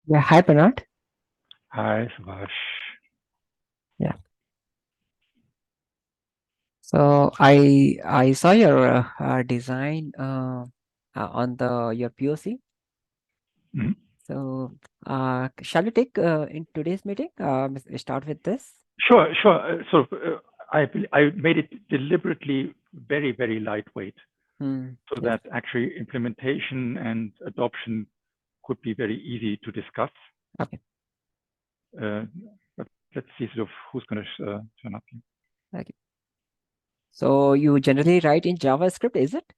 Yeah, hi Bernard. Hi, Subhash. Yeah. So I saw your design on the your POC. Mhm. So shall we take in today's meeting? Start with this. Sure. I made it deliberately very lightweight so Yes. that actually implementation and adoption could be very easy to discuss. Okay. Uh, but let's see sort of who's going to turn up here. Okay. So you generally write in JavaScript, is it,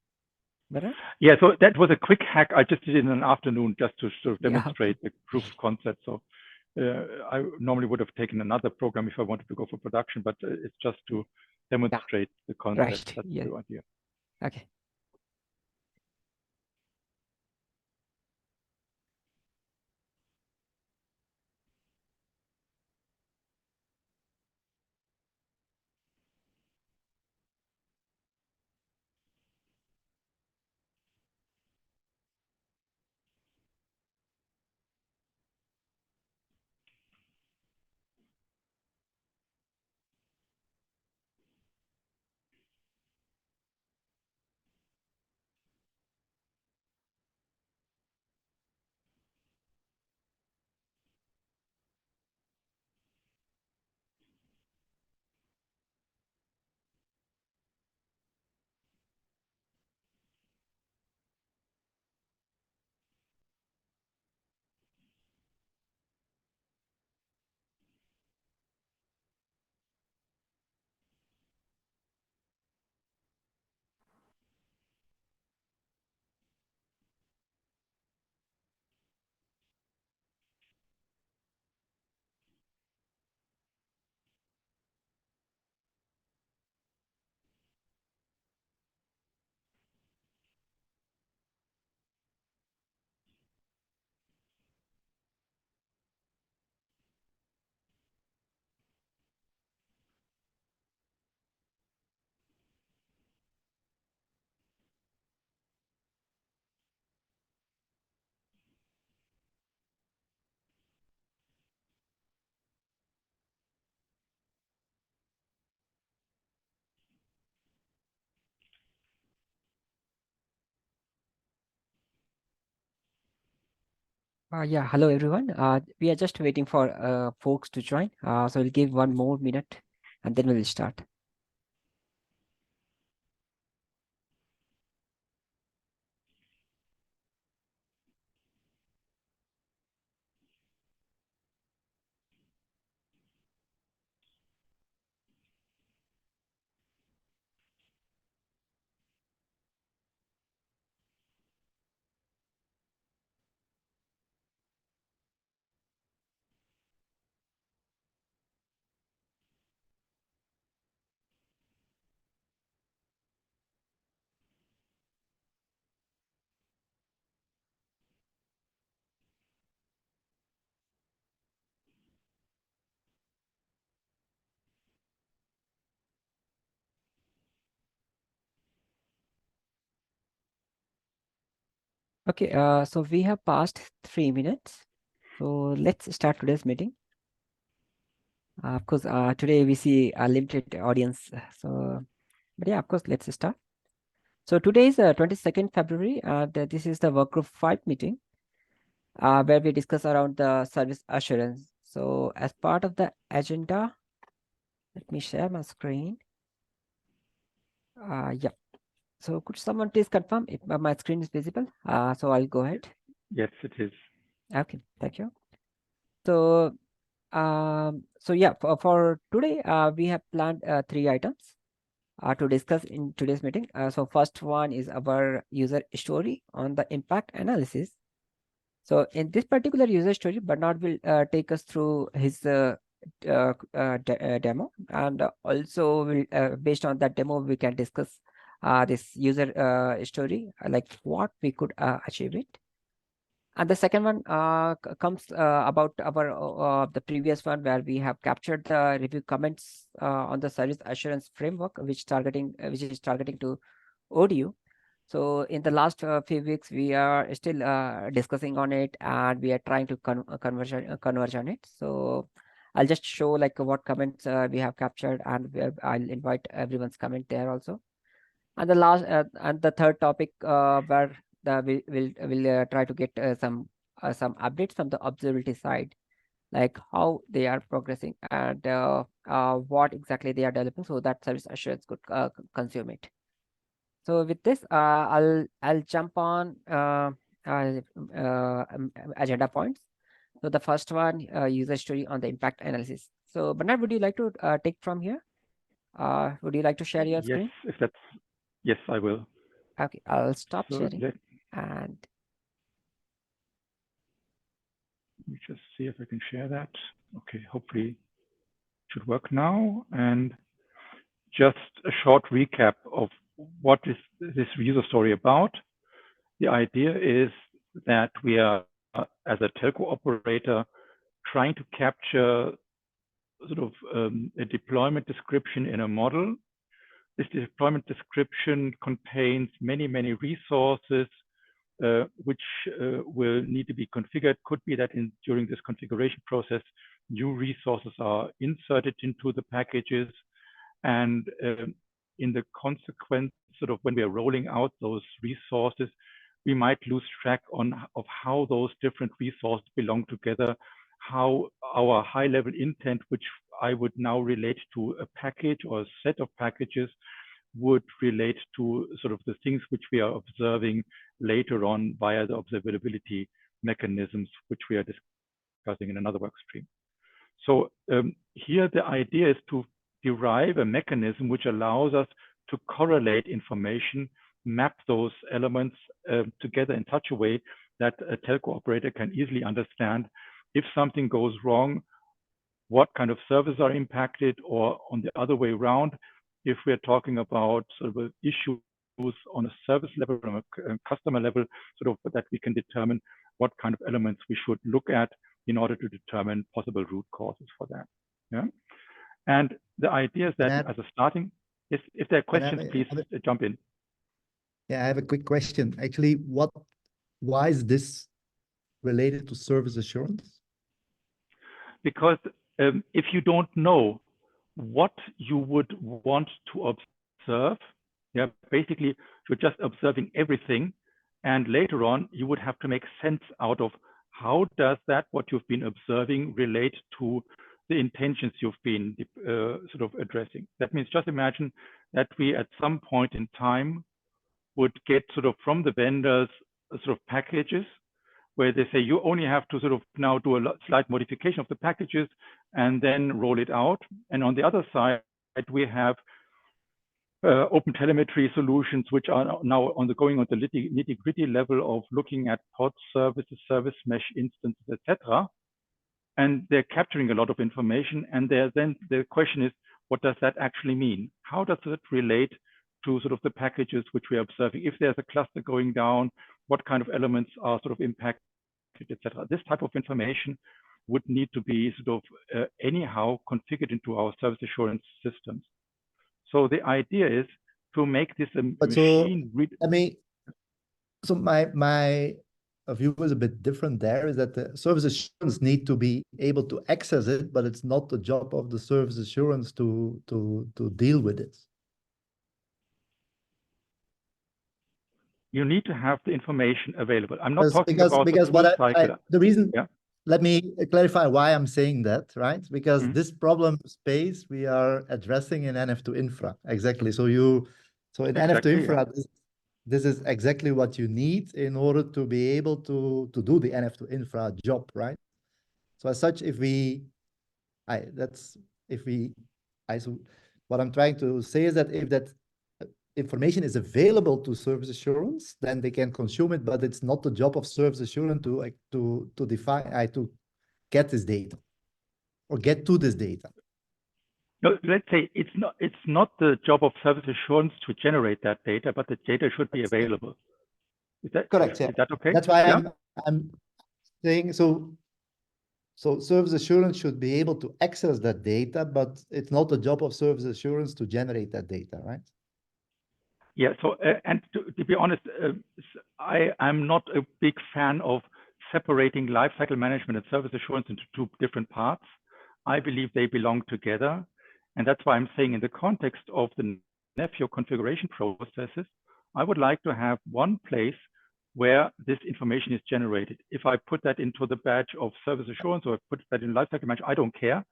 Bernard? Yeah, so that was a quick hack. I just did it in an afternoon just to sort of Yeah. Okay. demonstrate the proof of concept. So I normally would have taken another program if I wanted to go for production, but it's just to Yeah. demonstrate the concept. Right. That's Yeah. the idea. Okay. Yeah. Hello everyone. We are just waiting for folks to join. So we'll give one more minute, and then we'll start. Okay, so we have passed 3 minutes. So let's start today's meeting. Of course, today we see a limited audience. So, but yeah, of course, let's start. So today is 22nd February, and this is the work group 5 meeting where we discuss around the service assurance. So as part of the agenda, let me share my screen. Yeah. So could someone please confirm if my screen is visible? So I'll go ahead. Yes, it is. Okay, thank you. So so yeah, for today, we have planned 3 items to discuss in today's meeting. So first one is our user story on the impact analysis. So in this particular user story, Bernard will take us through his demo, and also will based on that demo, we can discuss this user story, like what we could achieve it. And the second one comes about our the previous one where we have captured the review comments on the service assurance framework, which is targeting to ODU. So in the last few weeks, we are still discussing on it, and we are trying to converge on it. So I'll just show like what comments we have captured, and I'll invite everyone's comment there also. And the last and the third topic where we will try to get some updates from the observability side, like how they are progressing and what exactly they are developing, so that service assurance could consume it. So with this, I'll jump on agenda points. So the first one, user story on the impact analysis. So Bernard, would you like to take from here? Would you like to share your Yes, screen? if that's, yes, I will. Okay, I'll stop So sharing let and me just see if I can share that. Okay, hopefully it should work now. And just a short recap of what is this user story about. The idea is that we are, as a telco operator, trying to capture sort of a deployment description in a model. This deployment description contains many, many resources which will need to be configured. Could be that during this configuration process, new resources are inserted into the packages. And in the consequence, sort of when we are rolling out those resources, we might lose track of how those different resources belong together, how our high level intent, which I would now relate to a package or a set of packages, would relate to sort of the things which we are observing later on via the observability mechanisms, which we are discussing in another work stream. So here the idea is to derive a mechanism which allows us to correlate information, map those elements together in such a way that a telco operator can easily understand if something goes wrong, what kind of services are impacted, or on the other way around, if we're talking about sort of issues on a service level, on a customer level, sort of that we can determine what kind of elements we should look at in order to determine possible root causes for that. Yeah. And the idea is that as a starting, if there are questions, please jump in. Yeah, I have a quick question. Actually, why is this related to service assurance? Because if you don't know what you would want to observe, yeah, basically you're just observing everything, and later on you would have to make sense out of how does that what you've been observing relate to the intentions you've been sort of addressing. That means just imagine that we at some point in time would get sort of from the vendors sort of packages where they say you only have to sort of now do a slight modification of the packages and then roll it out. And on the other side, we have open telemetry solutions, which are now going on the nitty-gritty level of looking at pod services, service mesh instances, etc. And they're capturing a lot of information. And then the question is, what does that actually mean? How does it relate to sort of the packages which we are observing? If there's a cluster going down, what kind of elements are sort of impacted, etc. This type of information would need to be sort of anyhow configured into our service assurance systems. So the idea is to make this a machine read. So my view is a bit different there, is that the service assurance need to be able to access it, but it's not the job of the service assurance to deal with it. You need to have the information available. I'm not talking about because the cycle. The reason, yeah. Let me clarify why I'm saying that, right? Because this problem space we are addressing in NF2 infra, exactly. So in NF2 infra, this is exactly what you need in order to be able to do the NF2 infra job, right? So as such, so what I'm trying to say is that if that information is available to service assurance, then they can consume it, but it's not the job of service assurance to define, to get this data or get to this data. No, let's say it's not the job of service assurance to generate that data, but the data should be available. Is that correct? Yeah. Is that okay? That's why I'm saying so service assurance should be able to access that data, but it's not the job of service assurance to generate that data, right? Yeah, so, and to be honest, I'm not a big fan of separating lifecycle management and service assurance into two different parts. I believe they belong together. And that's why I'm saying in the context of the Nephew configuration processes, I would like to have one place where this information is generated. If I put that into the badge of service assurance or I put that in lifecycle management, I don't care.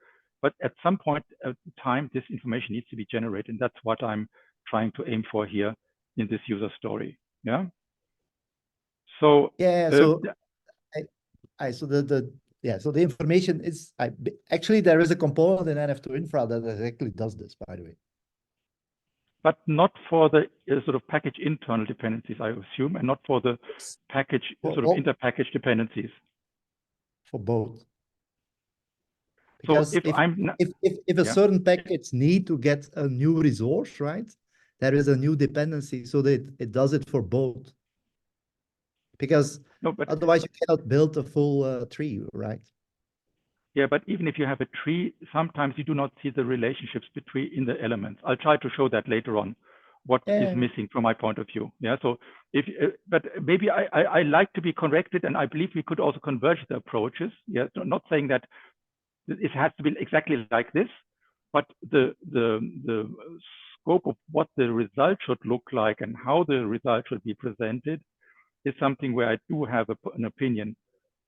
But at some point at the time, this information needs to be generated. And that's what I'm trying to aim for here in this user story. Yeah. So yeah. So so the information is actually there is a component in NF2 infra that exactly does this, by the way. But not for the sort of package internal dependencies, I assume, and not for the package sort of inter-package dependencies. For both. So Because if a certain package need to get a new resource, right, there is a new dependency, so that it does it for both. Because otherwise you cannot build a full tree, right? Yeah, but even if you have a tree, sometimes you do not see the relationships between the elements. I'll try to show that later on, what is missing from my point of view. Yeah, so but maybe I like to be corrected, and I believe we could also converge the approaches. Yeah, so not saying that it has to be exactly like this, but the scope of what the result should look like and how the result should be presented is something where I do have an opinion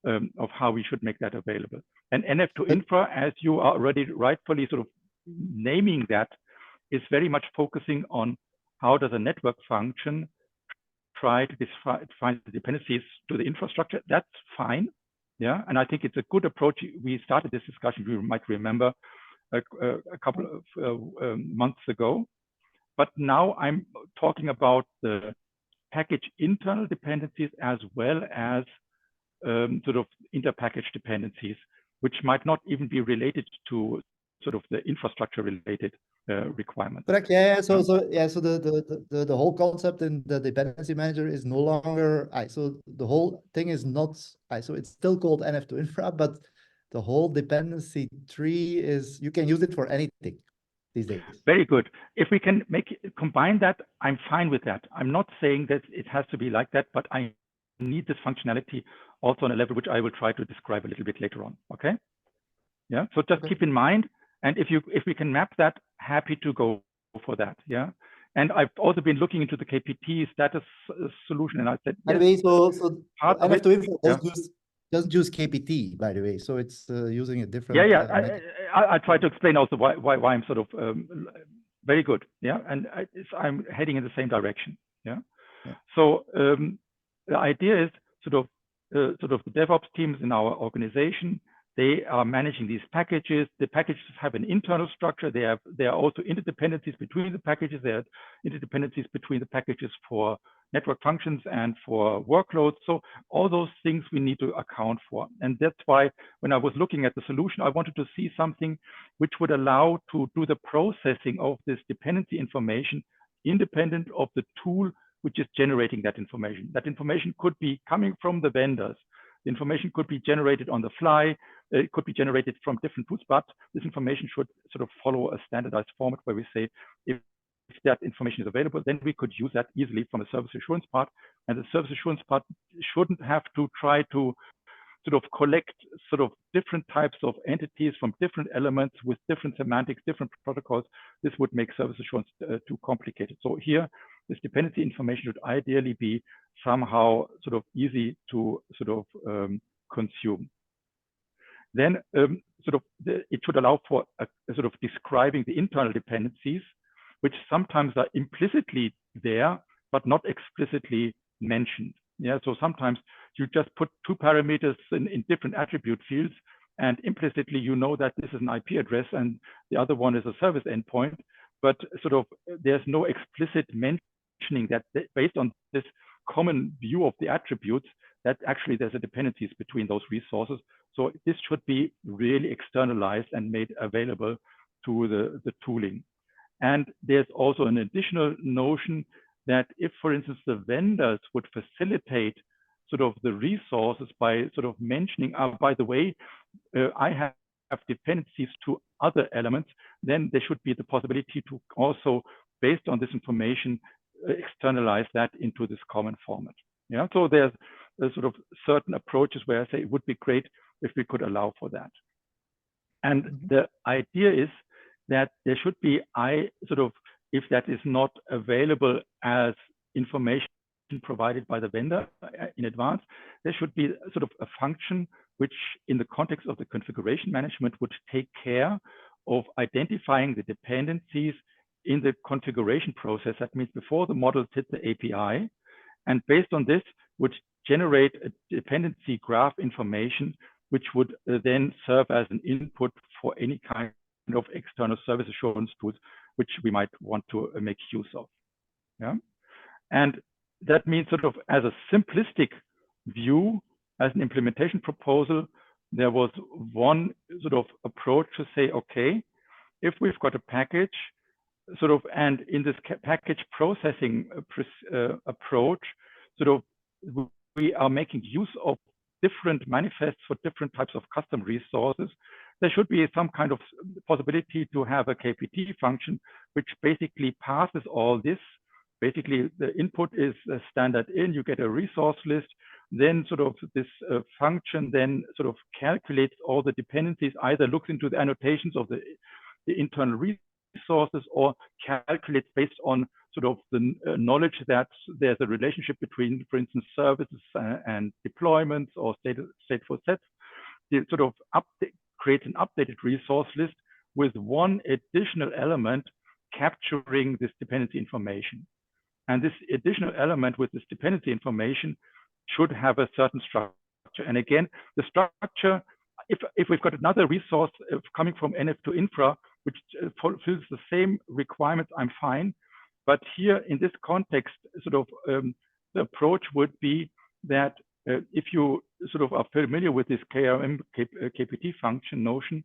of how we should make that available. And NF2 infra, as you are already rightfully sort of naming that, is very much focusing on how does a network function try to define the dependencies to the infrastructure. That's fine. Yeah, and I think it's a good approach. We started this discussion, you might remember, a couple of months ago. But now I'm talking about the package internal dependencies as well as sort of inter-package dependencies, which might not even be related to sort of the infrastructure related requirements. Correct. Yeah. So the whole concept in the dependency manager is no longer so the whole thing is not so it's still called NF2 infra, but the whole dependency tree is you can use it for anything these days. Very good. If we can combine that, I'm fine with that. I'm not saying that it has to be like that, but I need this functionality also on a level which I will try to describe a little bit later on. Okay. Yeah. So just keep in mind, and if we can map that, happy to go for that. Yeah. And I've also been looking into the KPT status solution, and I said, by the way, so NF2 infra doesn't use KPT, by the way. So it's using a different. I try to explain also why I'm sort of very good. Yeah. And I'm heading in the same direction. Yeah. So the idea is sort of the DevOps teams in our organization. They are managing these packages. The packages have an internal structure. There are also interdependencies between the packages. There are interdependencies between the packages for network functions and for workloads. So all those things we need to account for. And that's why when I was looking at the solution, I wanted to see something which would allow to do the processing of this dependency information independent of the tool which is generating that information. That information could be coming from the vendors. The information could be generated on the fly. It could be generated from different tools, but this information should sort of follow a standardized format where we say, if that information is available, then we could use that easily from a service assurance part. And the service assurance part shouldn't have to try to sort of collect sort of different types of entities from different elements with different semantics, different protocols. This would make service assurance too complicated. So here, this dependency information should ideally be somehow sort of easy to sort of consume. Then it should allow for a sort of describing the internal dependencies, which sometimes are implicitly there, but not explicitly mentioned. Yeah, so sometimes you just put two parameters in different attribute fields, and implicitly you know that this is an IP address and the other one is a service endpoint, but sort of there's no explicit mentioning that based on this common view of the attributes, that actually there's a dependencies between those resources. So this should be really externalized and made available to the tooling. And there's also an additional notion that if, for instance, the vendors would facilitate sort of the resources by sort of mentioning, by the way, I have dependencies to other elements, then there should be the possibility to also, based on this information, externalize that into this common format. Yeah, so there's sort of certain approaches where I say it would be great if we could allow for that. And the idea is that there should be if that is not available as information provided by the vendor in advance, there should be sort of a function which in the context of the configuration management would take care of identifying the dependencies in the configuration process. That means before the models hit the API, and based on this would generate a dependency graph information, which would then serve as an input for any kind of external service assurance tools, which we might want to make use of. Yeah, and that means sort of as a simplistic view, as an implementation proposal, there was one sort of approach to say, okay, if we've got a package sort of, and in this package processing approach, sort of we are making use of different manifests for different types of custom resources, there should be some kind of possibility to have a KPT function, which basically passes all this. Basically, the input is a standard in, you get a resource list, then sort of this function then sort of calculates all the dependencies, either looks into the annotations of the internal resources or calculates based on sort of the knowledge that there's a relationship between, for instance, services and deployments or stateful sets. It sort of creates an updated resource list with one additional element capturing this dependency information. And this additional element with this dependency information should have a certain structure. And again, the structure, if we've got another resource coming from NF to infra, which fulfills the same requirements, I'm fine. But here in this context, sort of the approach would be that if you sort of are familiar with this KRM KPT function notion,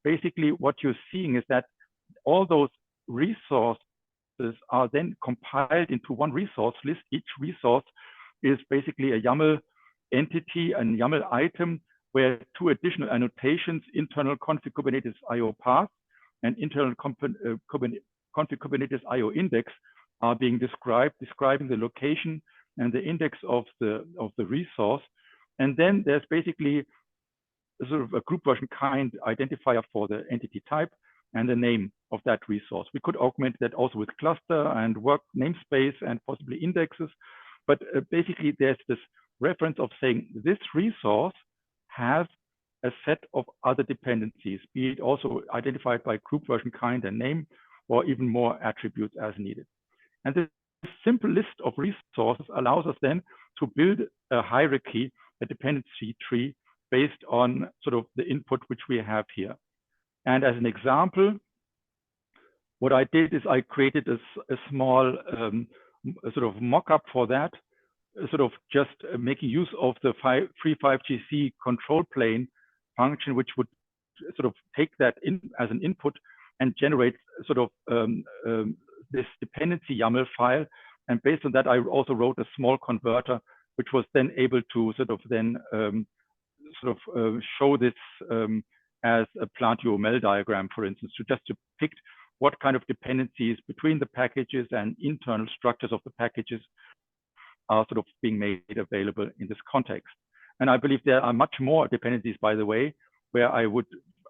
basically what you're seeing is that all those resources are then compiled into one resource list. Each resource is basically a YAML entity and YAML item where two additional annotations, internal config Kubernetes IO path and internal config Kubernetes IO index, are being describing the location and the index of the resource. And then there's basically sort of a group version kind identifier for the entity type and the name of that resource. We could augment that also with cluster and work namespace and possibly indexes. But basically, there's this reference of saying this resource has a set of other dependencies, be it also identified by group version kind and name, or even more attributes as needed. And this simple list of resources allows us then to build a hierarchy, a dependency tree based on sort of the input which we have here. And as an example, what I did is I created a small sort of mock-up for that, sort of just making use of the free 5GC control plane function, which would sort of take that in as an input and generate sort of this dependency YAML file. And based on that, I also wrote a small converter, which was then able to sort of then show this as a plant UML diagram, for instance, to just depict what kind of dependencies between the packages and internal structures of the packages are sort of being made available in this context. And I believe there are much more dependencies, by the way, where I would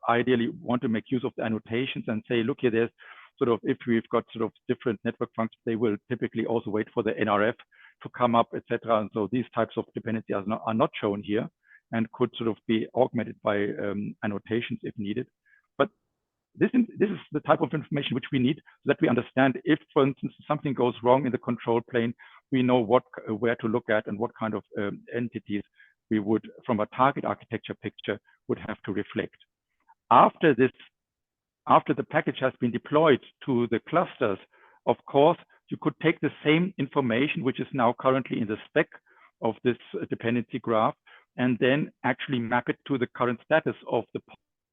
ideally want to make use of the annotations and say, look here, there's sort of, if we've got sort of different network functions, they will typically also wait for the NRF to come up, etc. And so these types of dependencies are not shown here and could sort of be augmented by annotations if needed. But this is the type of information which we need so that we understand if, for instance, something goes wrong in the control plane, we know where to look at and what kind of entities we would, from a target architecture picture, would have to reflect. After the package has been deployed to the clusters, of course, you could take the same information, which is now currently in the spec of this dependency graph, and then actually map it to the current status of the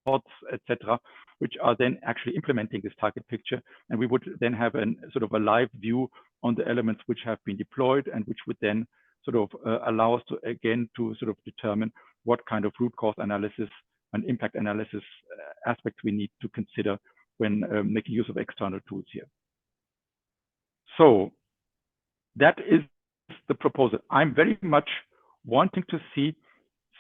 pods, etc., which are then actually implementing this target picture. And we would then have a sort of a live view on the elements which have been deployed and which would then sort of allow us to, again, to sort of determine what kind of root cause analysis and impact analysis aspects we need to consider when making use of external tools here. So that is the proposal. I'm very much wanting to see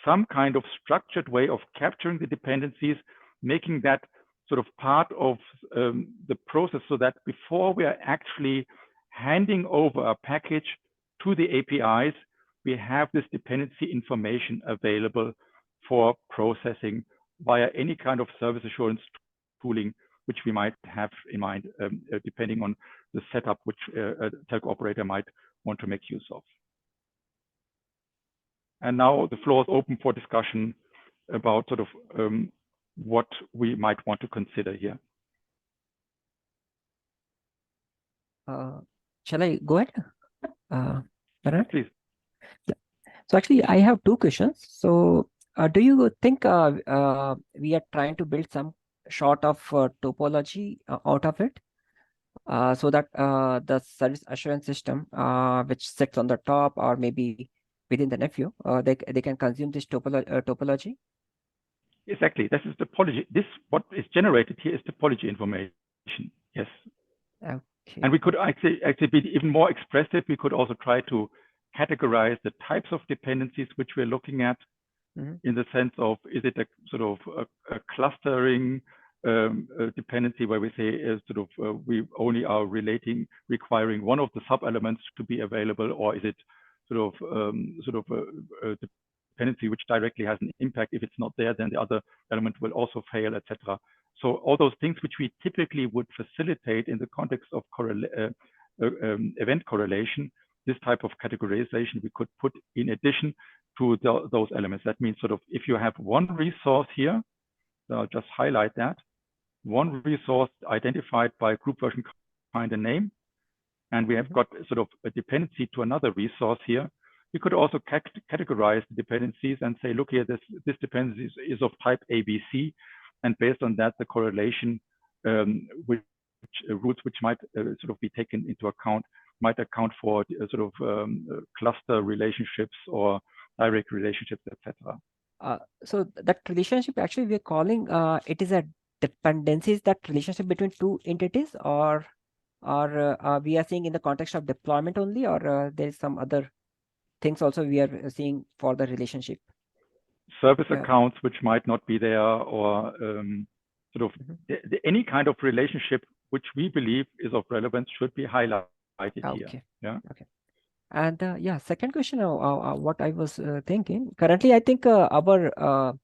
some kind of structured way of capturing the dependencies, making that sort of part of the process, so that before we are actually handing over a package to the APIs, we have this dependency information available for processing via any kind of service assurance tooling which we might have in mind, depending on the setup which a telco operator might want to make use of. And now the floor is open for discussion about sort of what we might want to consider here. Shall I go ahead? Please. Yeah. So actually, I have two questions. So do you think we are trying to build some sort of topology out of it? So that the service assurance system, which sits on the top or maybe within the nephew, they can consume this topology? Exactly. This is topology. This, what is generated here, is topology information. Yes. Okay. And we could actually be even more expressive. We could also try to categorize the types of dependencies which we're looking at, in the sense of, is it a sort of a clustering dependency where we say we only are requiring one of the sub-elements to be available, or is it sort of a dependency which directly has an impact? If it's not there, then the other element will also fail, etc. So all those things which we typically would facilitate in the context of event correlation, this type of categorization we could put in addition to those elements. That means sort of, if you have one resource here, I'll just highlight that, one resource identified by group version kind and name, and we have got sort of a dependency to another resource here. We could also categorize the dependencies and say, look here, this dependency is of type ABC, and based on that, the correlation which routes which might sort of be taken into account might account for sort of cluster relationships or direct relationships, etc. So that relationship, actually, we're calling it is a dependency. Is that relationship between two entities, or we are seeing in the context of deployment only, or there is some other things also we are seeing for the relationship? Service accounts which might not be there, or sort of any kind of relationship which we believe is of relevance should be highlighted here. Yeah. Okay. And yeah, second question, what I was thinking, currently I think our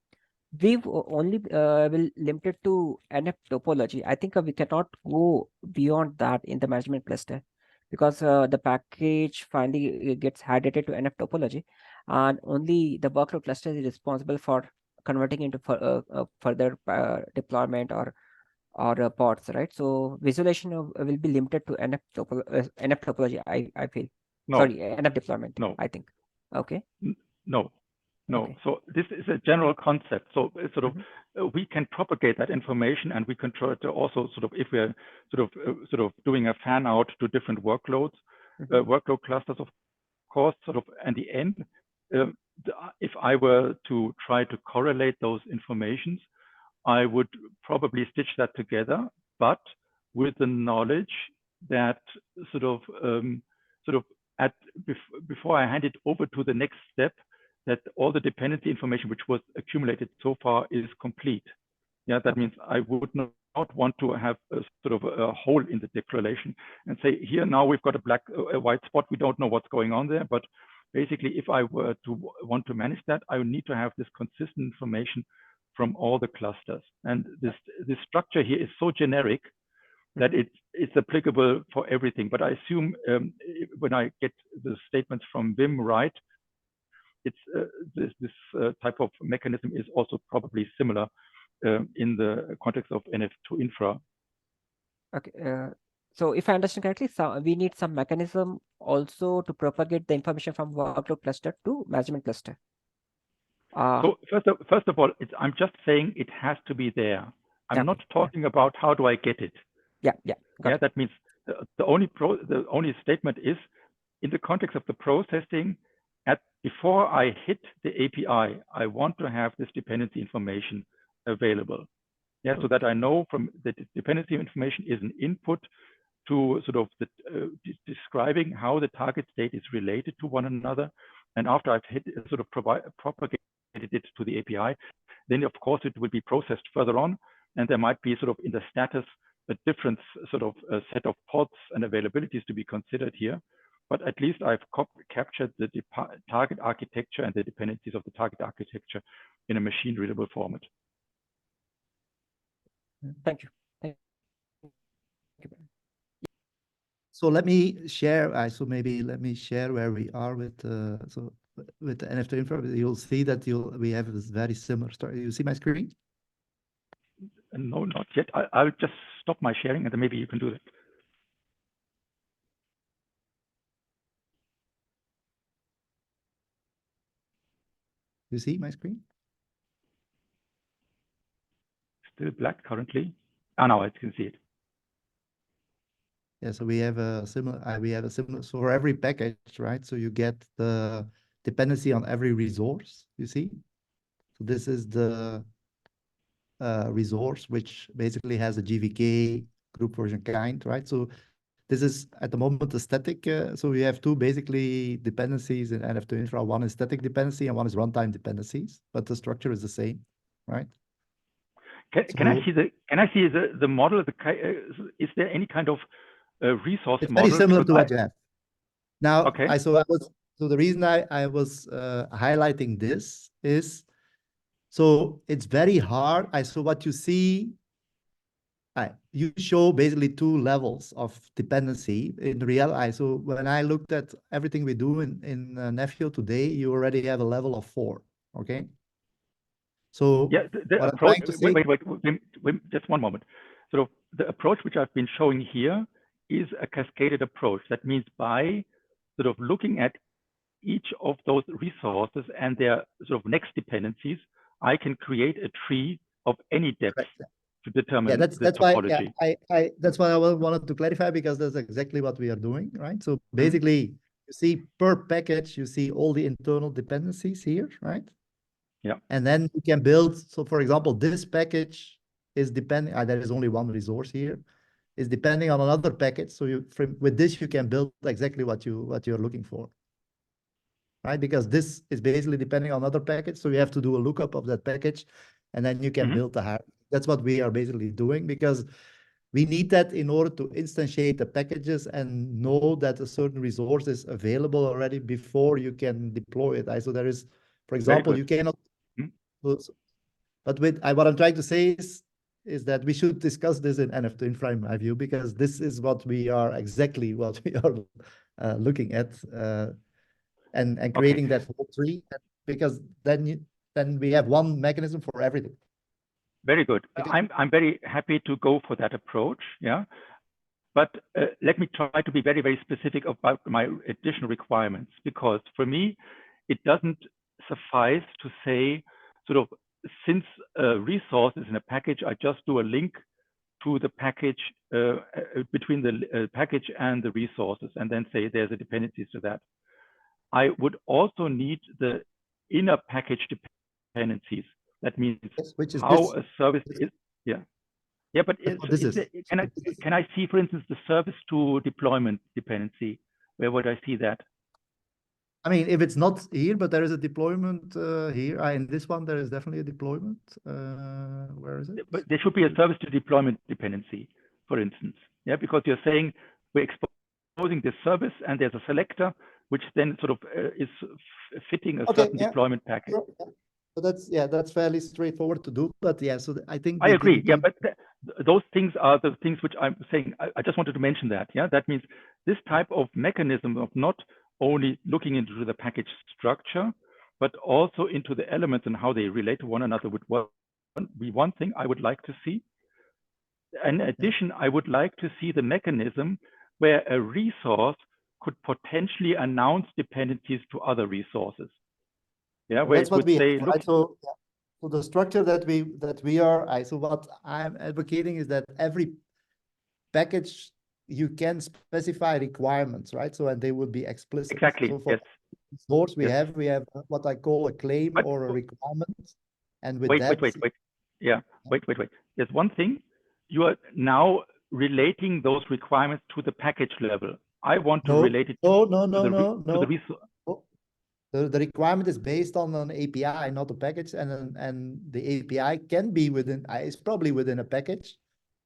we've only will limited to NF topology. I think we cannot go beyond that in the management cluster, because the package finally gets added to NF topology, and only the workload cluster is responsible for converting into further deployment or pods, right? So visualization will be limited to NF topology. I feel. No. Sorry, NF deployment. No. I think. Okay. No. Okay. So this is a general concept. So it's sort of we can propagate that information, and we can try to also sort of, if we're sort of doing a fan out to different workloads, workload clusters, of course, sort of, at the end, if I were to try to correlate those informations, I would probably stitch that together, but with the knowledge that sort of before I hand it over to the next step, that all the dependency information which was accumulated so far is complete. Yeah, that means I would not want to have a sort of a hole in the declaration and say, here now we've got a white spot, we don't know what's going on there. But basically, if I were to want to manage that, I would need to have this consistent information from all the clusters. And this structure here is so generic that it's applicable for everything. But I assume when I get the statements from Wim right, it's this type of mechanism is also probably similar in the context of NF2 infra. Okay. So if I understand correctly, so we need some mechanism also to propagate the information from workload cluster to management cluster. So first of all, I'm just saying it has to be there. I'm not talking about how do I get it. Yeah. That means the only statement is, in the context of the processing, before I hit the API, I want to have this dependency information available. Yeah, so that I know from the dependency information is an input to sort of describing how the target state is related to one another. And after I've sort of propagated it to the API, then of course it will be processed further on, and there might be sort of in the status a different sort of set of pods and availabilities to be considered here. But at least I've captured the target architecture and the dependencies of the target architecture in a machine readable format. Thank you. Thank you. So let me share. So maybe let me share where we are with with the NF2 infra. You'll see that we have this very similar story. You see my screen? No, not yet. I'll just stop my sharing, and then maybe you can do that. You see my screen? Still black currently. Oh, now I can see it. Yeah, so we have a similar, so for every package, right? So you get the dependency on every resource, you see? So this is the resource, which basically has a GVK group version kind, right? So this is at the moment a static. So we have two basically dependencies in NF2 infra. One is static dependency and one is runtime dependencies, but the structure is the same, right? Can I see the model? Is there any kind of resource it's model? Very similar to what you have. Now, okay. So the reason I was highlighting this is, so it's very hard. So what you see, you show basically two levels of dependency in real. So when I looked at everything we do in Nephew today, you already have a level of 4. Okay. So yeah, the approach. Wait, just one moment. So the approach which I've been showing here is a cascaded approach. That means by sort of looking at each of those resources and their sort of next dependencies, I can create a tree of any depth. Right. To determine that's topology. Why that's why I wanted to clarify, because that's exactly what we are doing, right? So basically, you see per package, you see all the internal dependencies here, right? Yeah. And then you can build. So for example, this package is depending. There is only one resource here, is depending on another package. So with this you can build exactly what you're looking for, right? Because this is basically depending on another package. So you have to do a lookup of that package, and then you can build the hierarchy. That's what we are basically doing, because we need that in order to instantiate the packages and know that a certain resource is available already before you can deploy it. So there is, for example, you cannot. But what I'm trying to say is that we should discuss this in NF2 infra, in my view, because this is what we are looking at and creating that whole tree, because then we have one mechanism for everything. Very good. I'm very happy to go for that approach. Yeah, but let me try to be very, very specific about my additional requirements, because for me, it doesn't suffice to say sort of, since a resource is in a package, I just do a link to the package between the package and the resources, and then say there's a dependencies to that. I would also need the inner package dependencies. That means how a service is. Yeah. Yeah, but can I see, for instance, the service to deployment dependency? Where would I see that? I mean, if it's not here, but there is a deployment here. In this one, there is definitely a deployment. Where is it? But there should be a service to deployment dependency, for instance. Yeah, because you're saying we're exposing this service, and there's a selector which then sort of is fitting a certain deployment package. Sure. So that's fairly straightforward to do. But yeah, so I think I agree. Yeah, but those things are the things which I'm saying. I just wanted to mention that. Yeah, that means this type of mechanism of not only looking into the package structure, but also into the elements and how they relate to one another would be one thing I would like to see. In addition, I would like to see the mechanism where a resource could potentially announce dependencies to other resources. Yeah, where that's what we say, look. So the structure that we are, so what I'm advocating is that every package you can specify requirements, right? So and they would be explicit. Exactly. So for source we have what I call a claim or a requirement, and with wait. Yeah, wait. There's one thing. You are now relating those requirements to the package level. I want to No, relate it no, to no, no, the no, no. resource. Oh, the requirement is based on an API, not a package, and the API can be within, it's probably within a package,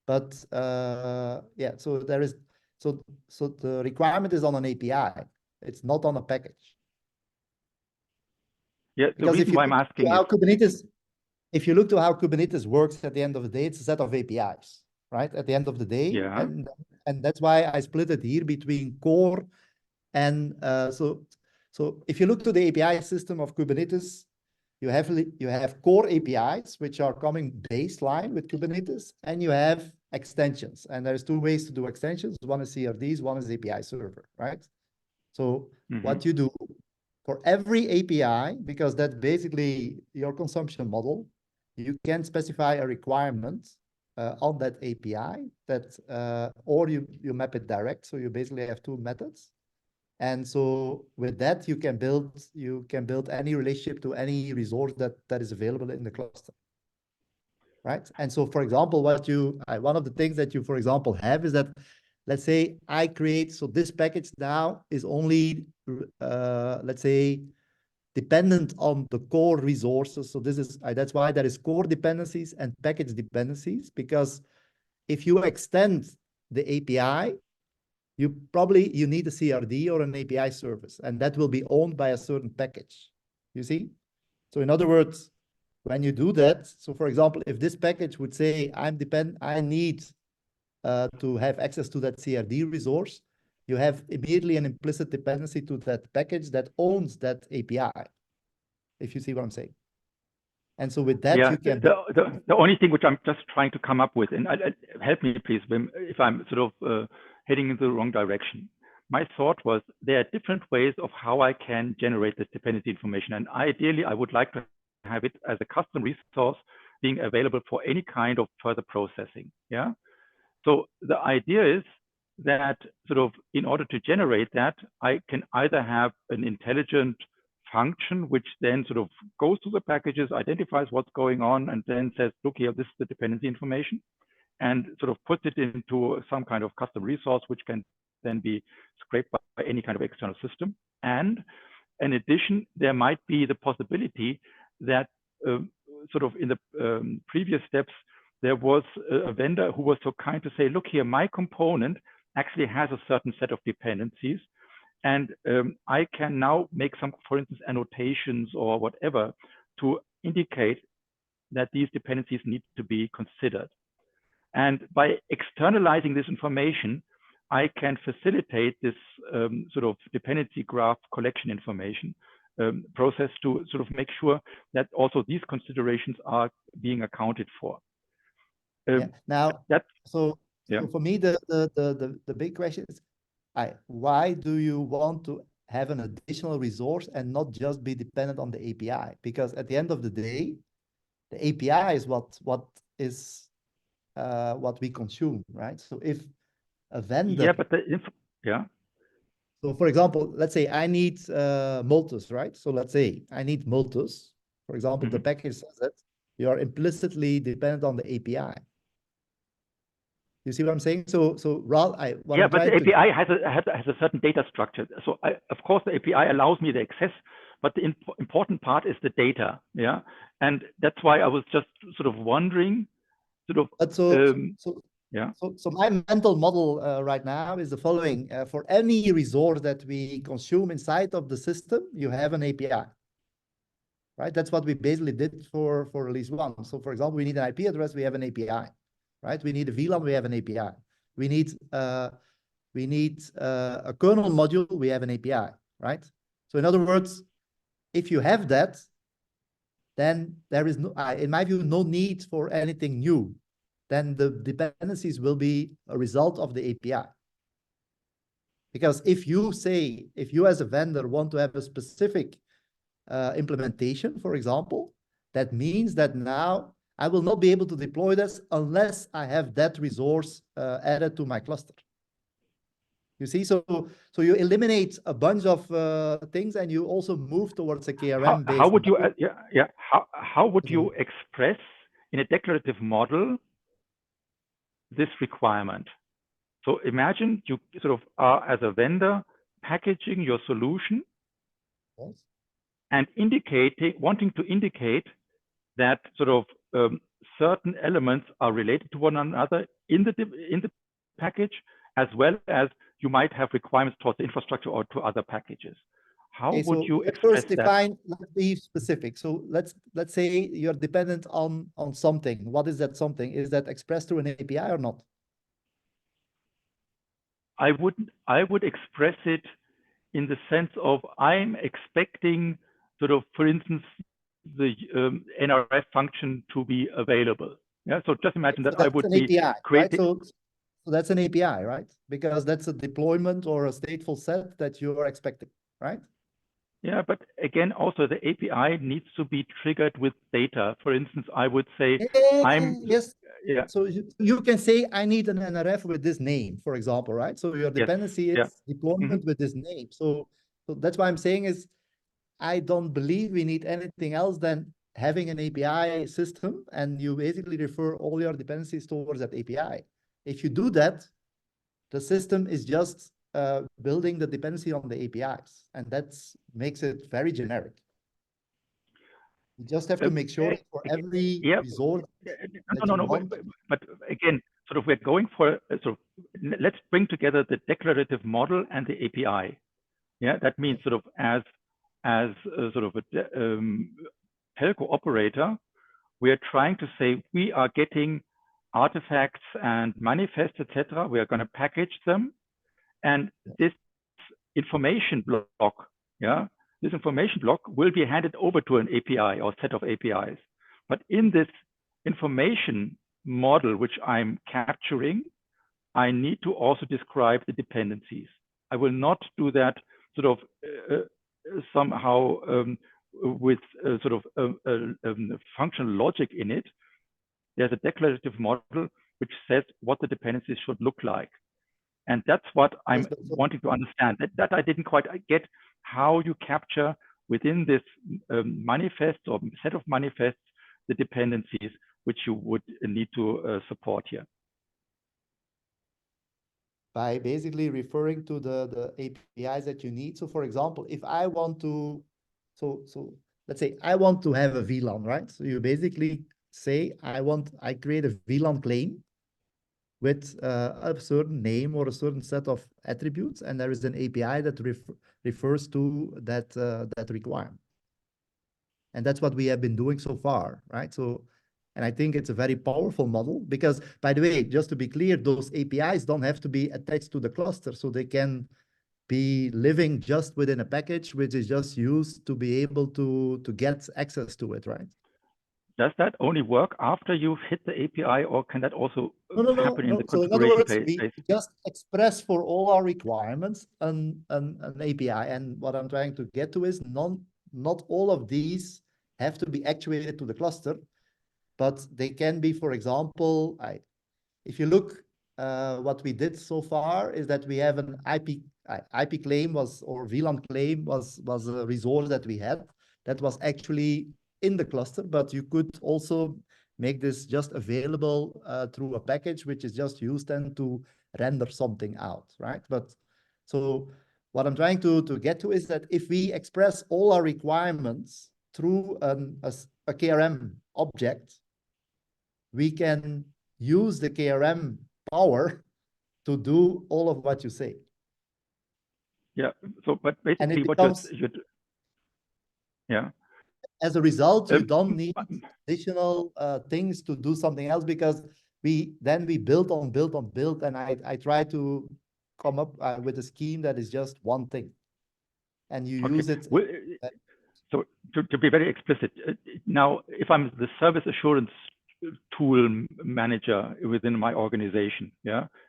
but yeah. So there is, so the requirement is on an API. It's not on a package. Yeah, the Because reason why I'm asking is, how Kubernetes, if you look to how Kubernetes works at the end of the day, it's a set of APIs, right? At the end of the day, yeah, and that's why I split it here between core and so if you look to the API system of Kubernetes, you have core APIs which are coming baseline with Kubernetes, and you have extensions. And there's two ways to do extensions. One is CRDs, one is API server, right? So what you do for every API, because that's basically your consumption model, you can specify a requirement on that API that, or you map it direct. So you basically have two methods. And so with that, you can build any relationship to any resource that is available in the cluster. Right. And so, for example, one of the things that you, for example, have is that, let's say I create, so this package now is only, let's say, dependent on the core resources. So this is, that's why there is core dependencies and package dependencies, because if you extend the API, you need a CRD or an API service, and that will be owned by a certain package. You see? So in other words, when you do that, so for example, if this package would say, I need to have access to that CRD resource, you have immediately an implicit dependency to that package that owns that API, if you see what I'm saying. And so with that, you can... The only thing which I'm just trying to come up with, and help me please, Wim, if I'm sort of heading in the wrong direction. My thought was there are different ways of how I can generate this dependency information. And ideally, I would like to have it as a custom resource being available for any kind of further processing. Yeah. So the idea is that sort of in order to generate that, I can either have an intelligent function which then sort of goes to the packages, identifies what's going on, and then says, look here, this is the dependency information, and sort of puts it into some kind of custom resource which can then be scraped by any kind of external system. And in addition, there might be the possibility that sort of in the previous steps, there was a vendor who was so kind to say, look here, my component actually has a certain set of dependencies. And I can now make some, for instance, annotations or whatever to indicate that these dependencies need to be considered. And by externalizing this information, I can facilitate this sort of dependency graph collection information process to sort of make sure that also these considerations are being accounted for. Now, so for me, the big question is, why do you want to have an additional resource and not just be dependent on the API? Because at the end of the day, the API is what we consume, right? So if a vendor... So for example, let's say I need Multus, right? So let's say I need Multus. For example, the package says that you are implicitly dependent on the API. You see what I'm saying? So but the API has a certain data structure. So of course, the API allows me the access, but the important part is the data. Yeah, and that's why I was just sort of wondering, sort of. So my mental model right now is the following: for any resource that we consume inside of the system, you have an API. Right. That's what we basically did for release 1. So for example, we need an IP address, we have an API. Right? We need a VLAN, we have an API. We need a kernel module, we have an API, right? So in other words, if you have that, then there is no, in my view, no need for anything new. Then the dependencies will be a result of the API. Because if you as a vendor want to have a specific implementation, for example, that means that now I will not be able to deploy this unless I have that resource added to my cluster. You see, so you eliminate a bunch of things, and you also move towards a KRM based. How would you how would you express in a declarative model this requirement. So imagine you sort of are, as a vendor, packaging your solution and wanting to indicate that sort of certain elements are related to one another in the package, as well as you might have requirements towards the infrastructure or to other packages. How would you express first define, let's be specific. So let's say you're dependent on something. What is that something? Is that expressed through an API or not? I would express it in the sense of I'm expecting sort of, for instance, the NRF function to be available. Yeah. So just imagine that I would be API, creating. Right? So that's an API, right? Because that's a deployment or a stateful set that you are expecting, right? Yeah, but again, also the API needs to be triggered with data. For instance, I would say Yeah. So you can say I need an NRF with this name, for example, right? So your dependency is deployment with this name. So that's why I'm saying is I don't believe we need anything else than having an API system, and you basically refer all your dependencies towards that API. If you do that, the system is just building the dependency on the APIs, and that makes it very generic. You just have to make sure that for every resource. No. But again, sort of we're going for sort of, let's bring together the declarative model and the API. Yeah, that means sort of as sort of a telco operator, we are trying to say we are getting artifacts and manifests, etc. We are going to package them, and this information block, this information block will be handed over to an API or set of APIs. But in this information model, which I'm capturing, I need to also describe the dependencies. I will not do that sort of somehow with sort of functional logic in it. There's a declarative model which says what the dependencies should look like. And that's what I'm wanting to understand. That I didn't quite get, how you capture within this manifest or set of manifests the dependencies which you would need to support here. By basically referring to the APIs that you need. So for example, if I want to, so let's say I want to have a VLAN, right? So you basically say, I create a VLAN claim with a certain name or a certain set of attributes, and there is an API that refers to that requirement. And that's what we have been doing so far, right? So, and I think it's a very powerful model because, by the way, just to be clear, those APIs don't have to be attached to the cluster, so they can be living just within a package, which is just used to be able to get access to it, right? Does that only work after you've hit the API, or can that also happen in the So configuration in other words, phase? we just express for all our requirements an API. And what I'm trying to get to is not all of these have to be actuated to the cluster, but they can be, for example, if you look, what we did so far is that we have an IP claim or VLAN claim was a resource that we had that was actually in the cluster, but you could also make this just available through a package, which is just used then to render something out, right? But so what I'm trying to get to is that if we express all our requirements through a KRM object, we can use the KRM power to do all of what you say. Yeah. So, but basically, what as a result, you don't need additional things to do something else, because we build on build, and I try to come up with a scheme that is just one thing, and you use it. So to be very explicit, now if I'm the service assurance tool manager within my organization,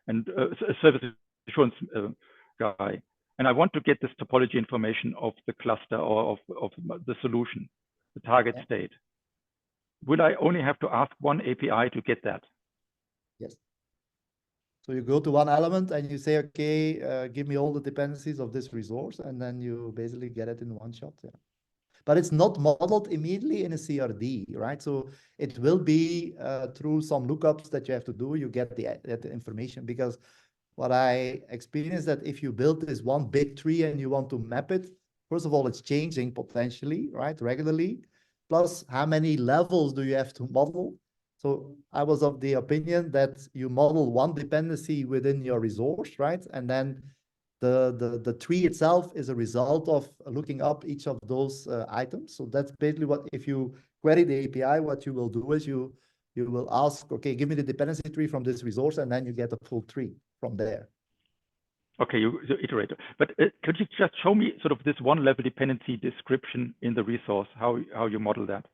and a service assurance guy, and I want to get this topology information of the cluster or of the solution, the target state, will I only have to ask one API to get that? Yes. So you go to one element and you say, okay, give me all the dependencies of this resource, and then you basically get it in one shot. Yeah. but it's not modeled immediately in a CRD, right? So it will be through some lookups that you have to do, you get the information, because what I experienced that if you build this one big tree and you want to map it, first of all, it's changing potentially, right, regularly. Plus, how many levels do you have to model? So I was of the opinion that you model one dependency within your resource, right? And then the tree itself is a result of looking up each of those items. So that's basically what, if you query the API, what you will do is you will ask, okay, give me the dependency tree from this resource, and then you get a full tree from there. Okay, you iterate. But could you just show me sort of this one level dependency description in the resource, how you model that?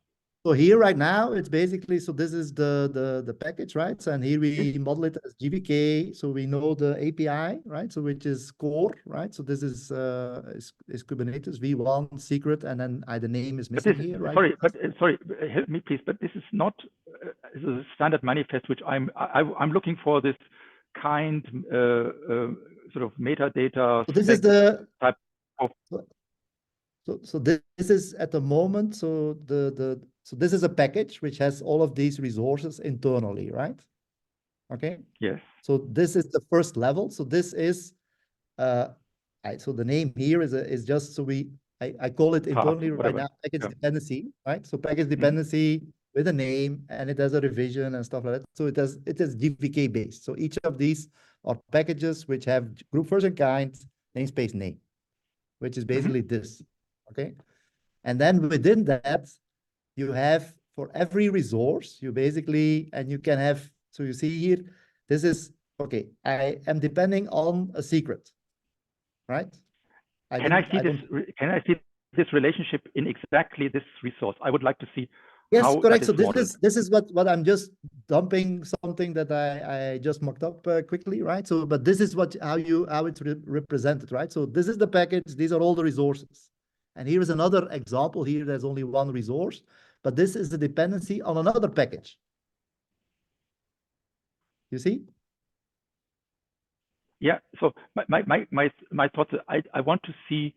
So here right now, it's basically, so this is the package, right? So, and here we model it as GVK. So we know the API, right? So which is core, right? So this is Kubernetes v1 secret, and then the name is missing here, right? Sorry, help me please. But this is not a standard manifest, which I'm looking for this kind sort of metadata. So this is the type of. So this is at the moment. So so this is a package which has all of these resources internally, right? Okay. Yes. So this is the first level. So this is so the name here is just, so I call it internally right now package dependency, right? So package dependency with a name, and it has a revision and stuff like that. So it is GVK based. So each of these are packages which have group version kind, namespace name, which is basically this. Okay. And then within that, you have for every resource, you basically, and you can have, so you see here, this is, okay, I am depending on a secret, right? Can I see this relationship in exactly this resource? I would like to see. Yes, how correct. So modeled. this is what I'm just dumping something that I just mocked up quickly, right? So, but this is how it's represented, right? So this is the package. These are all the resources. And here is another example. Here there's only one resource, but this is the dependency on another package. You see? Yeah. So my thoughts. I want to see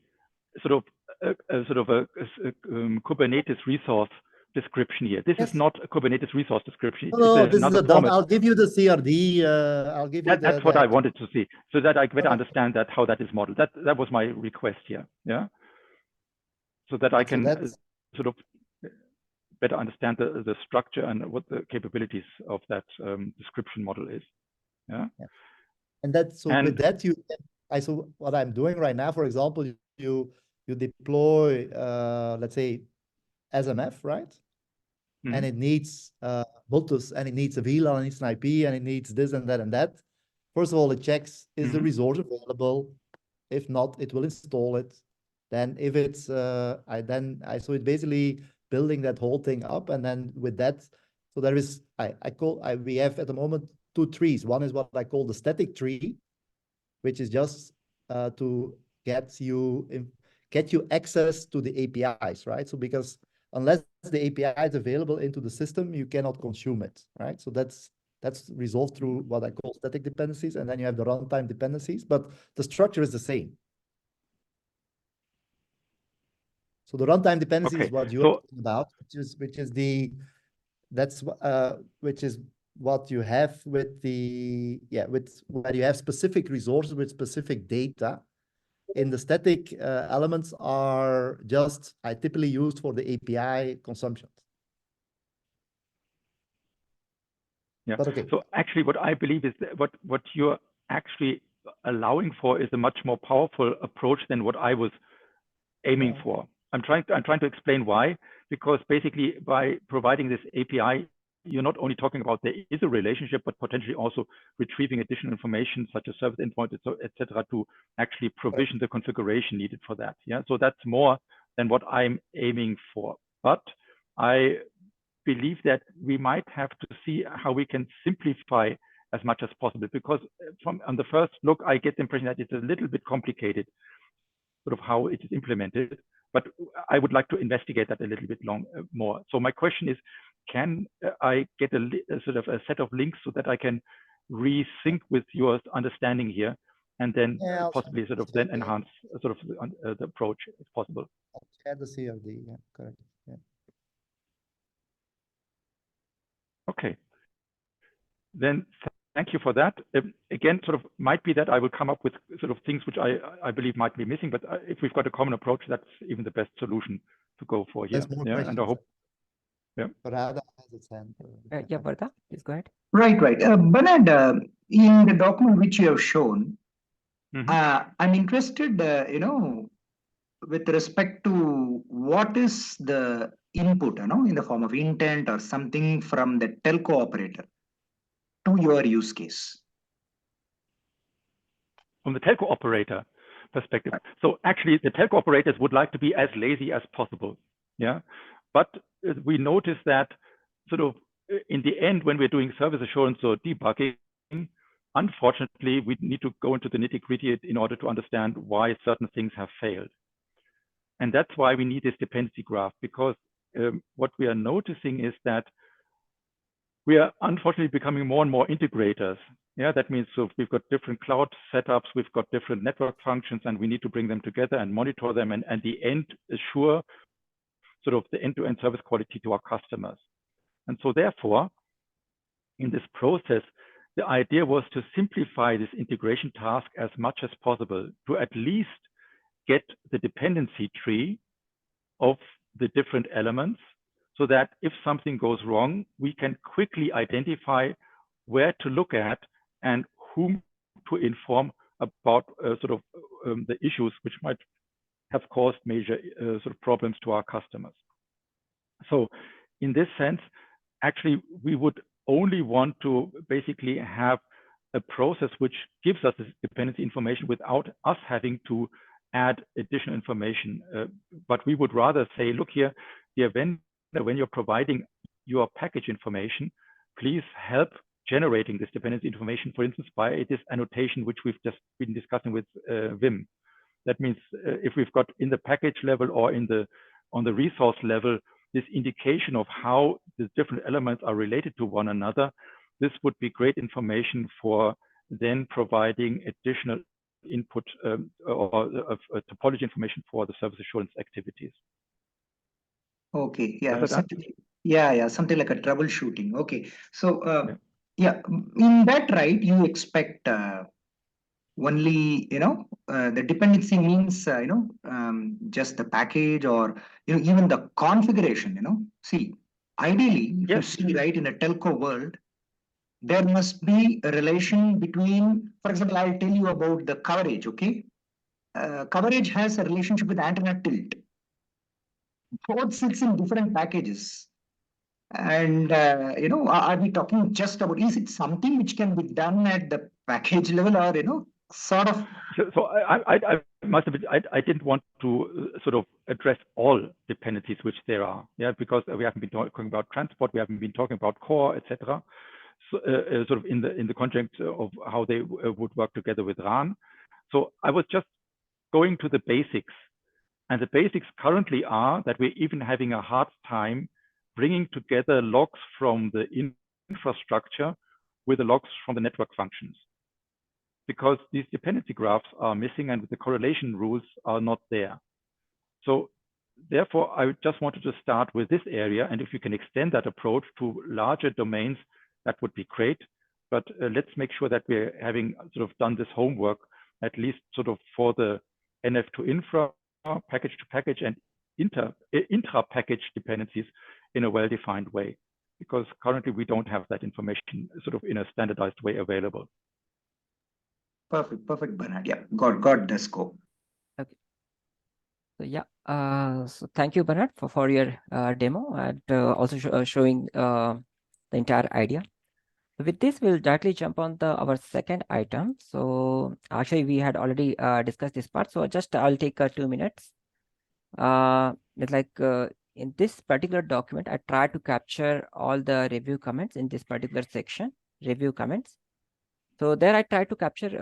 sort of a Kubernetes resource description here. This is not a Kubernetes resource description. No, this is a dump. I'll give you the CRD. I'll give you that's what I wanted to see, so that I better understand how that is modeled. That was my request here. Yeah. So that I can sort of better understand the structure and what the capabilities of that description model is. Yeah. And with that, so what I'm doing right now, for example, you deploy, let's say, SMF, right? And it needs Multus, and it needs a VLAN, and it needs an IP, and it needs this and that and that. First of all, it checks, is the resource available? If not, it will install it. Then if it's, so it's basically building that whole thing up. And then with that, so there is, we have at the moment 2 trees. One is what I call the static tree, which is just to get you access to the APIs, right? So because unless the API is available into the system, you cannot consume it, right? So that's resolved through what I call static dependencies, and then you have the runtime dependencies, but the structure is the same. So the runtime dependency is what you're talking about, which is what you have with where you have specific resources with specific data. In the static elements are just typically used for the API consumption. Yeah. But okay. So actually, what I believe is that what you're actually allowing for is a much more powerful approach than what I was aiming for. I'm trying to explain why, because basically by providing this API, you're not only talking about there is a relationship, but potentially also retrieving additional information such as service endpoint, etc., to actually provision the configuration needed for that. Yeah, so that's more than what I'm aiming for. But I believe that we might have to see how we can simplify as much as possible, because on the first look, I get the impression that it's a little bit complicated, sort of how it is implemented. But I would like to investigate that a little bit more. So my question is, can I get a sort of a set of links so that I can resync with your understanding here and then Yeah, possibly sort of then enhance sort of the approach if possible. I'll share the CRD. Yeah, correct. Yeah. Okay. Then thank you for that. Again, sort of might be that I will come up with sort of things which I believe might be missing, but if we've got a common approach, that's even the best solution to go for here. There's more Yeah, questions. and I hope. Yeah. Radha has its hand. Yeah, Varda, please go ahead. Right. Bernard, in the document which you have shown, I'm interested, with respect to what is the input, in the form of intent or something from the telco operator to your use case. From the telco operator perspective. So actually the telco operators would like to be as lazy as possible. Yeah. But we notice that sort of in the end, when we're doing service assurance or debugging, unfortunately, we need to go into the nitty-gritty in order to understand why certain things have failed. And that's why we need this dependency graph, because what we are noticing is that we are unfortunately becoming more and more integrators. Yeah, that means so we've got different cloud setups, we've got different network functions, and we need to bring them together and monitor them, and at the end assure sort of the end-to-end service quality to our customers. And so therefore, in this process, the idea was to simplify this integration task as much as possible, to at least get the dependency tree of the different elements, so that if something goes wrong, we can quickly identify where to look at and whom to inform about the issues which might have caused major sort of problems to our customers. So in this sense, actually, we would only want to basically have a process which gives us this dependency information without us having to add additional information. But we would rather say, look here, dear vendor, when you're providing your package information, please help generating this dependency information, for instance, by this annotation, which we've just been discussing with Wim. That means if we've got in the package level or on the resource level, this indication of how the different elements are related to one another, this would be great information for then providing additional input or topology information for the service assurance activities. Okay, yeah, something like a troubleshooting. Okay, so in that, right, you expect only the dependency means just the package, or even the configuration. See, ideally, if you see, right, in a telco world, there must be a relation between, for example, I'll tell you about the coverage. Okay, coverage has a relationship with antenna tilt. Both sits in different packages. And, are we talking just about, is it something which can be done at the package level, or, sort of? So I must admit, I didn't want to sort of address all dependencies which there are, because we haven't been talking about transport, we haven't been talking about core, etc. So, sort of in the context of how they would work together with RAN. So I was just going to the basics, and the basics currently are that we're even having a hard time bringing together logs from the infrastructure with the logs from the network functions, because these dependency graphs are missing and the correlation rules are not there. So therefore, I just wanted to start with this area, and if you can extend that approach to larger domains, that would be great. But let's make sure that we're having sort of done this homework, at least sort of for the NF to infra, package to package, and intra-package dependencies in a well-defined way, because currently we don't have that information sort of in a standardized way available. Perfect, Bernard. Yeah, got the scope. Okay. So yeah, so thank you, Bernard, for your demo, and also showing the entire idea. With this, we'll directly jump on our second item. So actually, we had already discussed this part. So just I'll take 2 minutes. It's like in this particular document, I tried to capture all the review comments in this particular section, review comments. So there I try to capture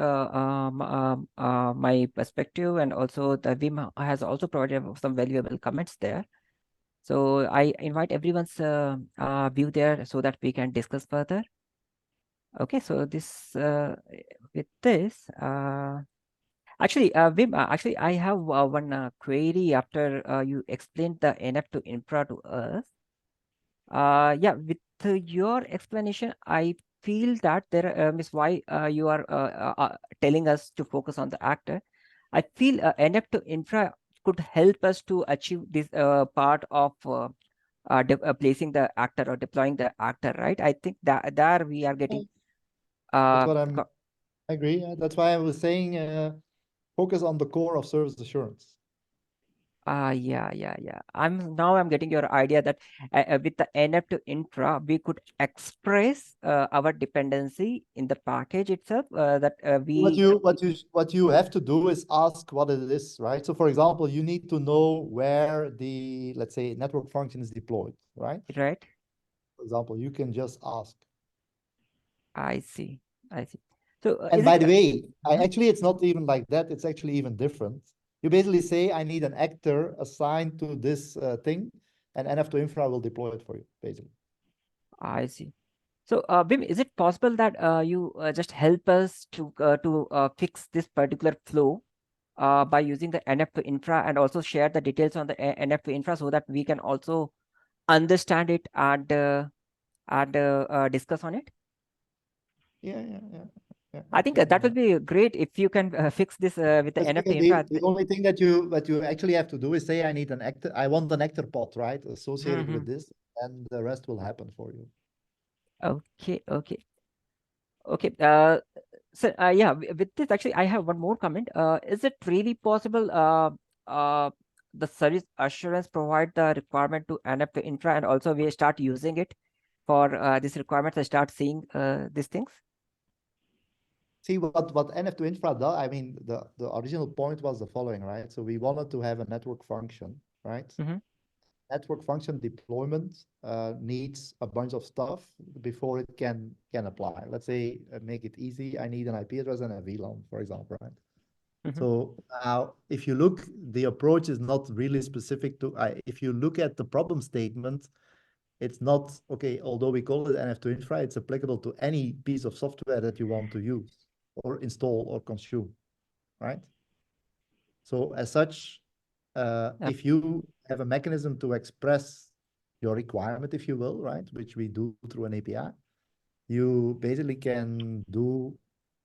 my perspective, and also the Wim has also provided some valuable comments there. So I invite everyone's view there so that we can discuss further. Okay, so this with this actually Wim, actually I have one query after you explained the NF to infra to us. Yeah, with your explanation, I feel that there is why you are telling us to focus on the actor. I feel NF to infra could help us to achieve this part of placing the actor or deploying the actor, right? I think that there we are getting That's uh, what co- I agree. That's why I was saying focus on the core of service assurance. yeah. I'm getting your idea that with the NF to infra, we could express our dependency in the package itself. That we What you have to do is ask what it is, right? So for example, you need to know where the, let's say, network function is deployed, right? right. For example, you can just ask. I see. So And is by it? the way, actually, it's not even like that. It's actually even different. You basically say, I need an actor assigned to this thing, and NF to infra will deploy it for you, basically. I see. So, Bim, is it possible that you just help us to fix this particular flow by using the NF to infra and also share the details on the NF to infra so that we can also understand it and discuss on it? Yeah. I think that would be great if you can fix this with the That's NF to because infra. the only thing that you actually have to do is say, I need an actor, I want an actor pod, right? Associated with this, and the rest will happen for you. Okay. So yeah, with this actually, I have one more comment. Is it really possible the service assurance provide the requirement to NF to infra and also we start using it for this requirement to start seeing these things? See what NF to infra does. I mean, the original point was the following, right? So we wanted to have a network function, right? Network function deployment needs a bunch of stuff before it can apply. Let's say, make it easy. I need an IP address and a VLAN, for example, right? So now, if you look, the approach is not really specific to. If you look at the problem statement, it's not okay. Although we call it NF to infra, it's applicable to any piece of software that you want to use or install or consume, right? So as such, if you have a mechanism to express your requirement, if you will, right, which we do through an API, you basically can do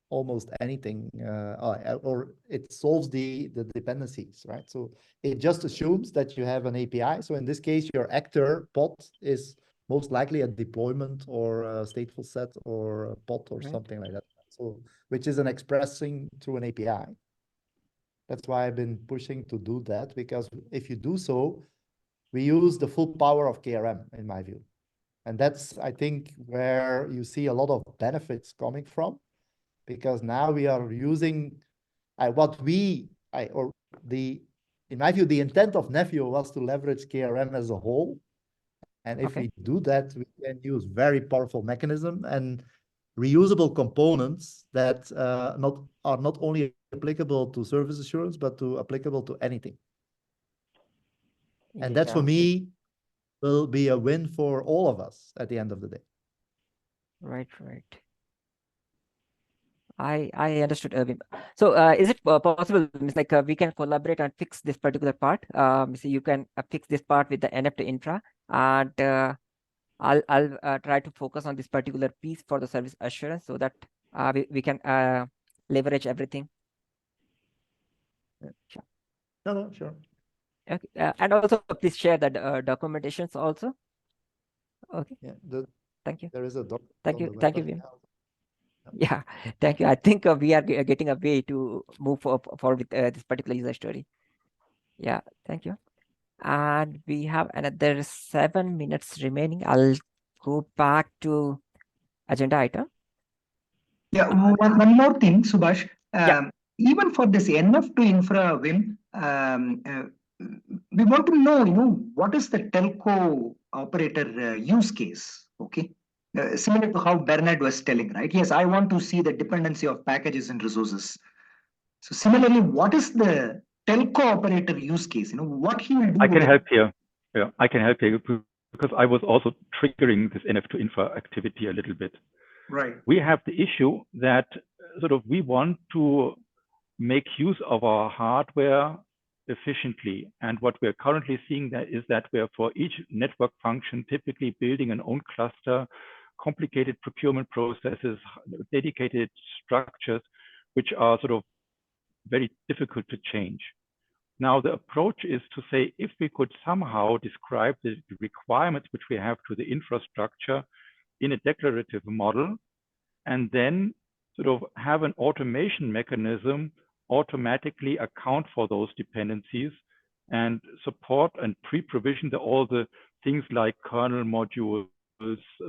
almost anything, or it solves the dependencies, right? So it just assumes that you have an API. So in this case, your actor pod is most likely a deployment or a stateful set or a pod or something like that. So which is an expressing through an API. That's why I've been pushing to do that, because if you do so, we use the full power of KRM, in my view. And that's, I think, where you see a lot of benefits coming from, because now we are using in my view, the intent of Nephew was to leverage KRM as a whole. And if we do that, we can use very powerful mechanism and reusable components that are not only applicable to service assurance, but applicable to anything. And that, for me, will be a win for all of us at the end of the day. Right. I understood, Wim. So is it possible, like we can collaborate and fix this particular part? So you can fix this part with the NF to infra, and I'll try to focus on this particular piece for the service assurance so that we can leverage everything. Sure. No, sure. Okay. And also please share the documentations also. Okay. Yeah. Thank you. There is a doc. Thank you, Wim. Yeah, thank you. I think we are getting a way to move forward with this particular user story. Yeah, thank you. And we have another 7 minutes remaining. I'll go back to agenda item. Yeah, one more thing, Subhash. Even for this NF to infra win, we want to know, what is the telco operator use case? Okay. Similar to how Bernard was telling, right? Yes, I want to see the dependency of packages and resources. So similarly, what is the telco operator use case? What he will do. I can help here. Yeah, I can help here because I was also triggering this NF to infra activity a little bit. Right. We have the issue that sort of we want to make use of our hardware efficiently. And what we're currently seeing that is that we're for each network function typically building an own cluster, complicated procurement processes, dedicated structures, which are sort of very difficult to change. Now, the approach is to say, if we could somehow describe the requirements which we have to the infrastructure in a declarative model, and then sort of have an automation mechanism automatically account for those dependencies and support and pre-provision all the things like kernel modules,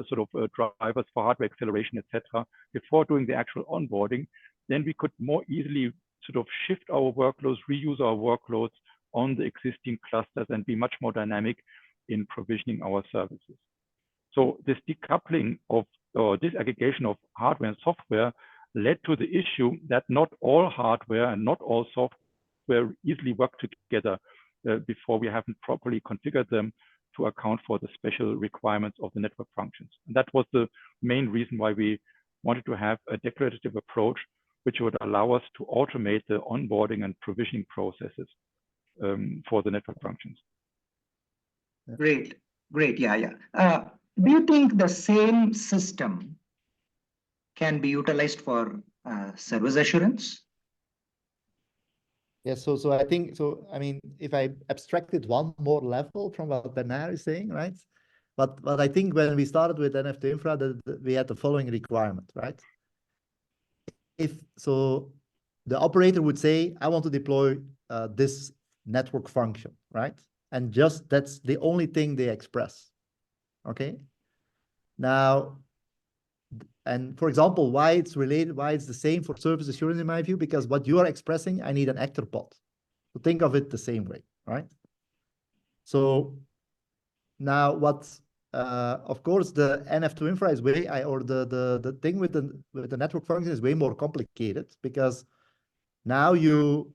sort of drivers for hardware acceleration, etc., before doing the actual onboarding, then we could more easily sort of shift our workloads, reuse our workloads on the existing clusters and be much more dynamic in provisioning our services. So this decoupling of or disaggregation of hardware and software led to the issue that not all hardware and not all software easily work together before we haven't properly configured them to account for the special requirements of the network functions. And that was the main reason why we wanted to have a declarative approach, which would allow us to automate the onboarding and provisioning processes for the network functions. Great, great, yeah. Do you think the same system can be utilized for service assurance? Yeah, so I think, so I mean, if I abstracted one more level from what Bernard is saying, right? But I think when we started with NF2 infra, we had the following requirement, right? If so, the operator would say, I want to deploy this network function, right? And just that's the only thing they express, okay? Now, and for example, why it's related, why it's the same for service assurance in my view, because what you are expressing, I need an actor pod. So think of it the same way, right? So now what, of course, the NF2 infra is way, or the thing with the network function is way more complicated, because now you,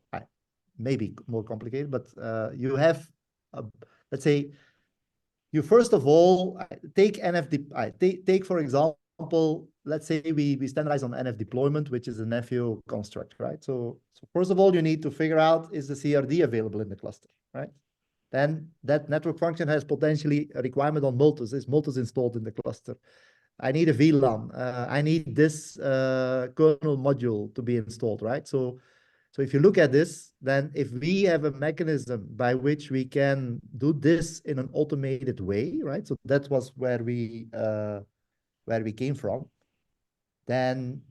maybe more complicated, but you have, let's say, you first of all take NF, take for example, let's say we standardize on NF deployment, which is a NFU construct, right? So first of all, you need to figure out, is the CRD available in the cluster, right? Then that network function has potentially a requirement on Multus. Is Multus installed in the cluster? I need a VLAN. I need this kernel module to be installed, right? So if you look at this, then if we have a mechanism by which we can do this in an automated way, right? So that was where we came from. Then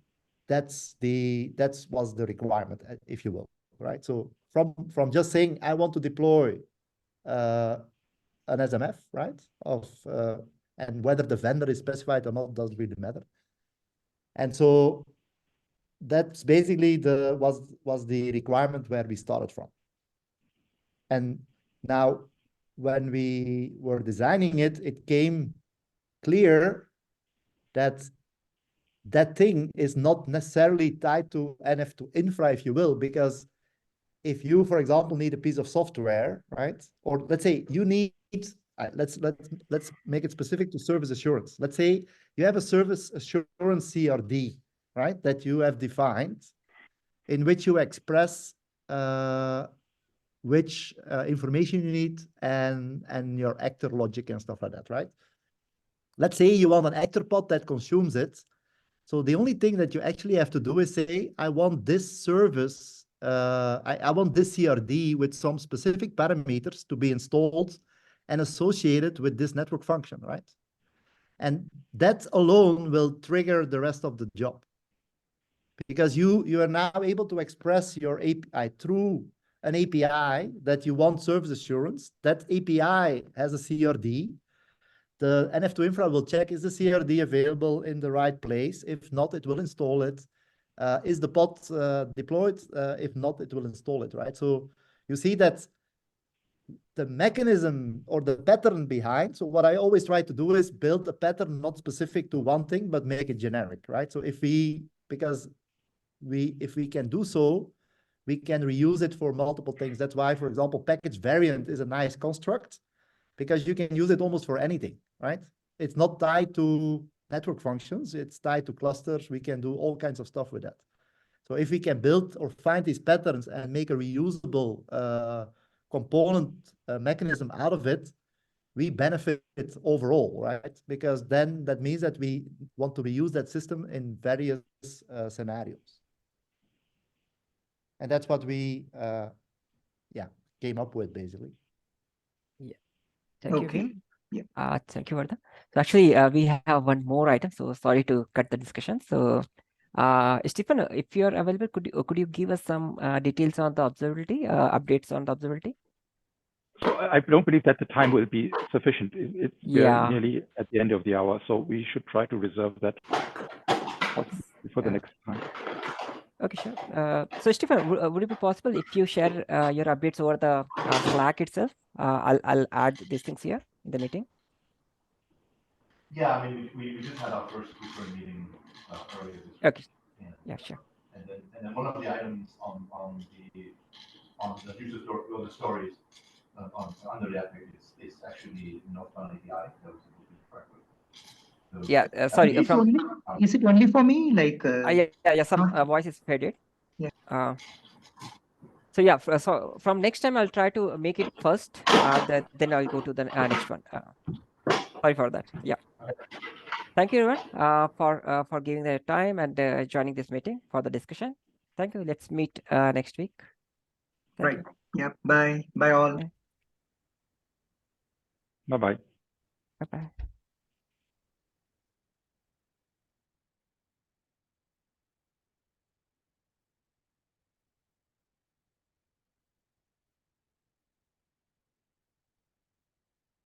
that was the requirement, if you will, right? So from just saying I want to deploy an SMF, right? And whether the vendor is specified or not doesn't really matter. And so that's basically was the requirement where we started from. And now when we were designing it, it came clear that that thing is not necessarily tied to NF2 infra, if you will, because if you, for example, need a piece of software, right? Or let's say you need, let's make it specific to service assurance. Let's say you have a service assurance CRD, right? That you have defined, in which you express which information you need and your actor logic and stuff like that, right? Let's say you want an actor pod that consumes it. So the only thing that you actually have to do is say, I want this service, I want this CRD with some specific parameters to be installed and associated with this network function, right? And that alone will trigger the rest of the job. Because you are now able to express your API through an API that you want service assurance. That API has a CRD. The NF2 infra will check, is the CRD available in the right place? If not, it will install it. Is the pod deployed? If not, it will install it, right? So you see that the mechanism or the pattern behind. So what I always try to do is build a pattern not specific to one thing, but make it generic, right? So if we can do so, we can reuse it for multiple things. That's why, for example, package variant is a nice construct because you can use it almost for anything, right? It's not tied to network functions. It's tied to clusters. We can do all kinds of stuff with that. So if we can build or find these patterns and make a reusable component mechanism out of it, we benefit overall, right? Because then that means that we want to reuse that system in various scenarios. And that's what we came up with, basically. Yeah. Thank you, Okay. Vim. Yeah. Thank you, Vardhan. So actually, we have one more item. So sorry to cut the discussion. So, Stephen, if you are available, could you give us some details on the observability, updates on the observability? So I don't believe that the time will be sufficient. We're nearly at the end of the hour, so we should try to reserve that for the next time. Okay, sure. So Stephen, would it be possible if you share your updates over the Slack itself? I'll add these things here in the meeting. Yeah, I mean, we just had our first Kubernetes meeting earlier this week. Okay. Yeah, sure. And then one of the items on the user story, or the stories under the app is actually Northbound API. That was so, yeah, sorry. Is it only for me? Like yeah. Some voice is faded. Yeah. So yeah. So from next time, I'll try to make it first. Then I'll go to the next one. Sorry for that. Yeah. Thank you, everyone, for giving their time and joining this meeting for the discussion. Thank you. Let's meet next week. Thank you. Yeah. Bye. Bye all. Bye-bye. Bye-bye.